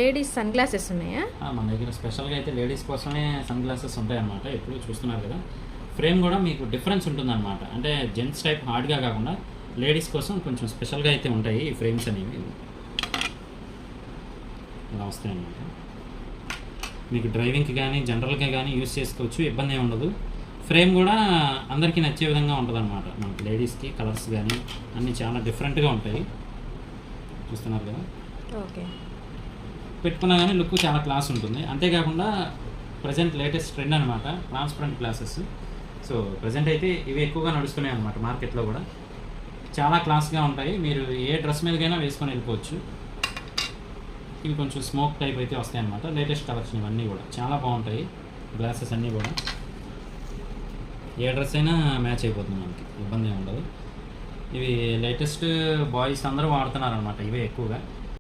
Ladies sun glasses ఉన్నాయా? మన దగ్గర స్పెషల్గా అయితే లేడీస్ కోసమే సన్ గ్లాసెస్ ఉంటాయన్నమాట. ఎప్పుడు చూస్తున్నారు కదా, ఫ్రేమ్ కూడా మీకు డిఫరెన్స్ ఉంటుందన్నమాట. అంటే జెంట్స్ టైప్ హార్డ్గా కాకుండా లేడీస్ కోసం కొంచెం స్పెషల్గా అయితే ఉంటాయి ఈ ఫ్రేమ్స్ అనేవి. ఇలా వస్తాయన్నమాట. మీకు డ్రైవింగ్కి కానీ జనరల్గా కానీ యూస్ చేసుకోవచ్చు, ఇబ్బంది ఏమి ఉండదు. ఫ్రేమ్ కూడా అందరికీ నచ్చే విధంగా ఉంటుంది అనమాట. మనకి లేడీస్కి కలర్స్ కానీ అన్నీ చాలా డిఫరెంట్గా ఉంటాయి. చూస్తున్నారు కదా, ఓకే. పెట్టుకున్నా కానీ లుక్ చాలా క్లాస్ ఉంటుంది. అంతేకాకుండా ప్రజెంట్ లేటెస్ట్ ట్రెండ్ అనమాట ట్రాన్స్పరెంట్ గ్లాసెస్. సో ప్రజెంట్ అయితే ఇవి ఎక్కువగా నడుస్తున్నాయి అనమాట మార్కెట్లో కూడా. చాలా క్లాస్గా ఉంటాయి, మీరు ఏ డ్రెస్ మీదకైనా వేసుకొని వెళ్ళిపోవచ్చు. ఇవి కొంచెం స్మోక్ టైప్ అయితే వస్తాయి అనమాట. లేటెస్ట్ కలెక్షన్ ఇవన్నీ కూడా చాలా బాగుంటాయి. గ్లాసెస్ అన్నీ కూడా ఏ డ్రెస్ అయినా మ్యాచ్ అయిపోతుంది, మనకి ఇబ్బంది ఏమి ఉండదు. ఇవి లేటెస్ట్ బాయ్స్ అందరూ వాడుతున్నారు అనమాట ఇవే ఎక్కువగా.